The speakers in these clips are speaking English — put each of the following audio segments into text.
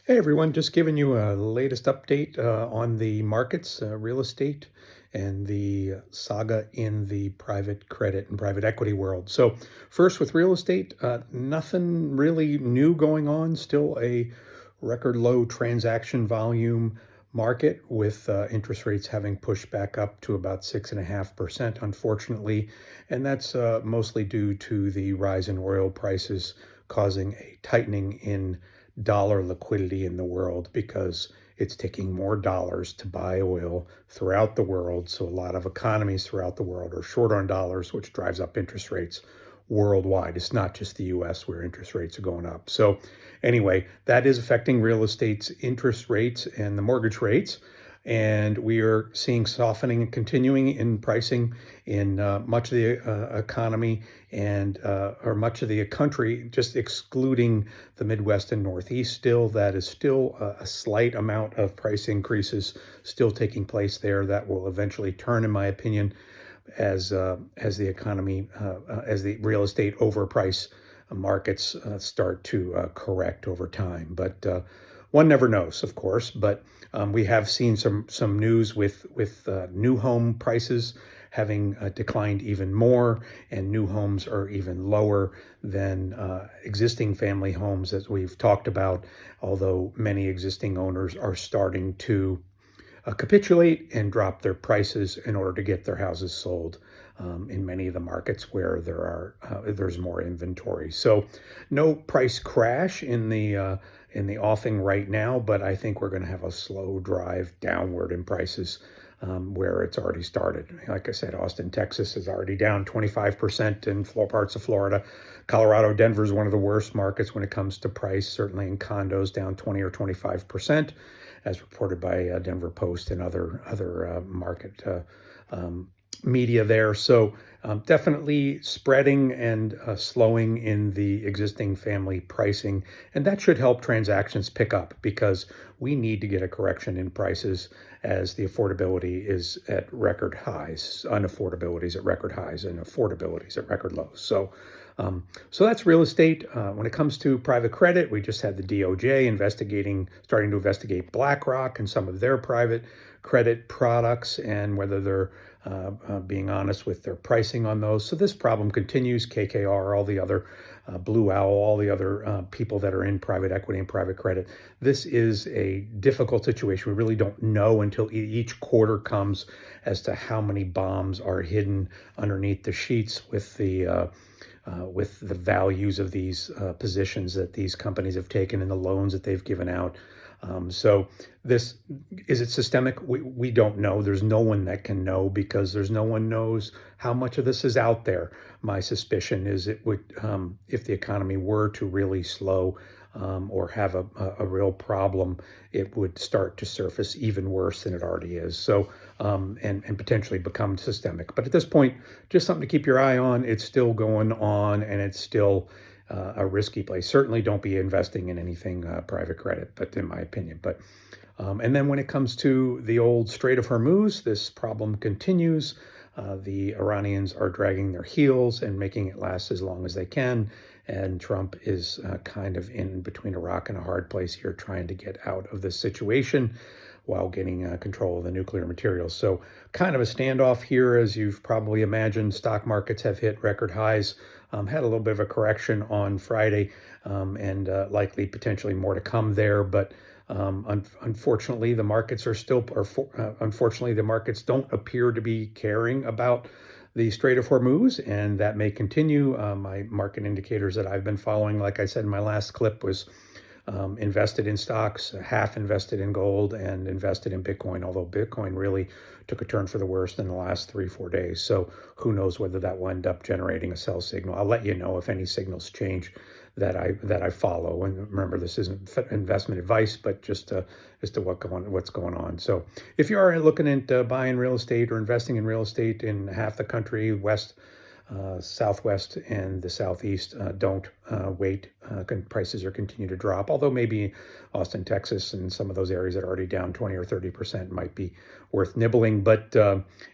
Hey everyone, just giving you a latest update on the markets, real estate, and the saga in the private credit and private equity world. So, first with real estate, nothing really new going on. Still a record low transaction volume market with interest rates having pushed back up to about 6.5%, unfortunately. And that's mostly due to the rise in oil prices causing a tightening in dollar liquidity in the world because it's taking more dollars to buy oil throughout the world. So a lot of economies throughout the world are short on dollars, which drives up interest rates worldwide. It's not just the US where interest rates are going up. So anyway, that is affecting real estate's interest rates and the mortgage rates. And we are seeing softening and continuing in pricing in much of the economy and or much of the country, just excluding the Midwest and Northeast. Still, that is still a slight amount of price increases still taking place there. That will eventually turn, in my opinion, as the economy, as the real estate overprice markets start to correct over time. But one never knows, of course. But we have seen some news with new home prices having declined even more, and new homes are even lower than existing family homes, as we've talked about. Although many existing owners are starting to capitulate and drop their prices in order to get their houses sold in many of the markets where there's more inventory. So no price crash in the offing right now, but I think we're going to have a slow drive downward in prices where it's already started. Like I said, Austin, Texas is already down 25% in parts of Florida. Colorado, Denver is one of the worst markets when it comes to price, certainly in condos, down 20 or 25%, as reported by Denver Post and other market media there. So definitely spreading and slowing in the existing family pricing. And that should help transactions pick up because we need to get a correction in prices as the affordability is at record highs, unaffordability is at record highs, and affordability is at record lows. So that's real estate. When it comes to private credit, we just had the DOJ starting to investigate BlackRock and some of their private credit products and whether they're being honest with their pricing on those. So this problem continues. KKR, all the other Blue Owl, all the other people that are in private equity and private credit. This is a difficult situation. We really don't know until each quarter comes as to how many bombs are hidden underneath the sheets with the values of these positions that these companies have taken and the loans that they've given out. So this, is it systemic? We don't know. There's no one that can know because there's no one knows how much of this is out there. My suspicion is it would, if the economy were to really slow or have a real problem, it would start to surface even worse than it already is. So, and potentially become systemic. But at this point, just something to keep your eye on. It's still going on and it's still a risky place. Certainly don't be investing in anything private credit, but in my opinion. But and then when it comes to the old Strait of Hormuz, this problem continues. The Iranians are dragging their heels and making it last as long as they can. And Trump is kind of in between a rock and a hard place here, trying to get out of this situation while getting control of the nuclear materials. So kind of a standoff here, as you've probably imagined. Stock markets have hit record highs, had a little bit of a correction on Friday, and likely potentially more to come there. But unfortunately, the markets unfortunately, the markets don't appear to be caring about the Strait of Hormuz, and that may continue. My market indicators that I've been following, like I said in my last clip, was invested in stocks, half invested in gold, and invested in Bitcoin, although Bitcoin really took a turn for the worst in the last 3-4 days. So who knows whether that will end up generating a sell signal. I'll let you know if any signals change that I follow. And remember, this isn't investment advice, but just as to what's going on. So if you are looking into buying real estate or investing in real estate in half the country, west, Southwest and the Southeast, don't wait. Prices are continue to drop, although maybe Austin, Texas, and some of those areas that are already down 20 or 30% might be worth nibbling. But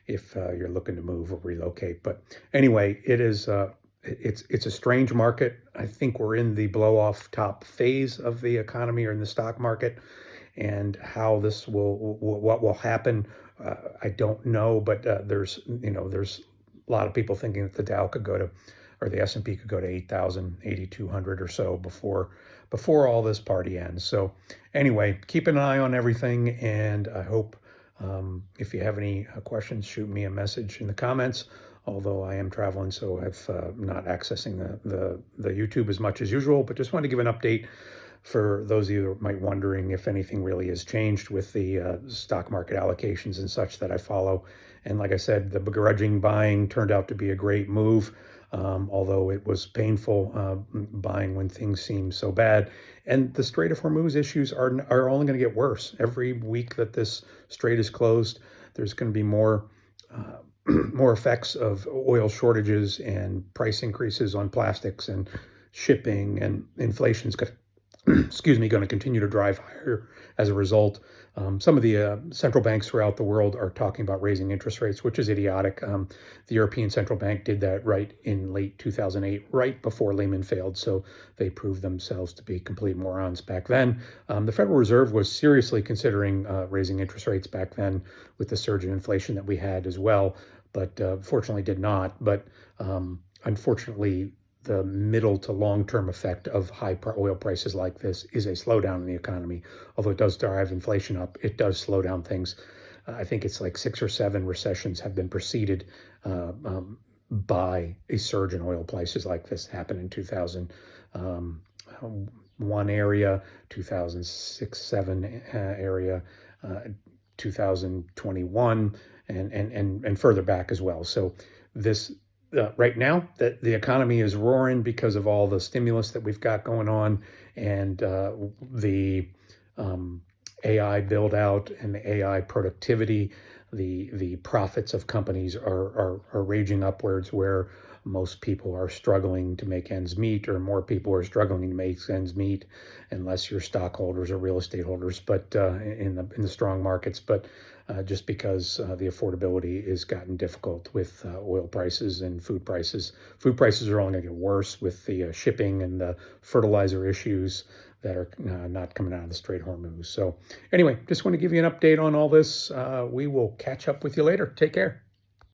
if you're looking to move or relocate. But anyway, it is it's a strange market. I think we're in the blow off top phase of the economy or in the stock market, and how this what will happen, I don't know. But there's a lot of people thinking that the Dow could go to, or the S&P could go to 8,000, 8,200 or so before all this party ends. So anyway, keep an eye on everything, and I hope, if you have any questions, shoot me a message in the comments. Although I am traveling, so I'm not accessing the YouTube as much as usual, but just wanted to give an update for those of you that might wondering if anything really has changed with the stock market allocations and such that I follow. And like I said, the begrudging buying turned out to be a great move, although it was painful buying when things seem so bad. And the Strait of Hormuz issues are only going to get worse. Every week that this strait is closed, there's going to be more more effects of oil shortages and price increases on plastics and shipping, and inflation's going to, excuse me, going to continue to drive higher as a result. Some of the central banks throughout the world are talking about raising interest rates, which is idiotic. The European Central Bank did that right in late 2008, right before Lehman failed. So they proved themselves to be complete morons back then. The Federal Reserve was seriously considering raising interest rates back then with the surge in inflation that we had as well, but fortunately did not. But unfortunately, the middle to long-term effect of high oil prices like this is a slowdown in the economy. Although it does drive inflation up, it does slow down things. I think it's like 6 or 7 recessions have been preceded by a surge in oil prices like this. Happened in 2001 area, 2006-7 area, 2021, and further back as well. So this right now, the economy is roaring because of all the stimulus that we've got going on, and the AI build out and the AI productivity. The profits of companies are raging upwards, where most people are struggling to make ends meet, or more people are struggling to make ends meet, unless you're stockholders or real estate holders, but in the strong markets. But just because the affordability has gotten difficult with oil prices and food prices. Food prices are only going to get worse with the shipping and the fertilizer issues that are not coming out of the Strait of Hormuz. So anyway, just want to give you an update on all this. We will catch up with you later. Take care.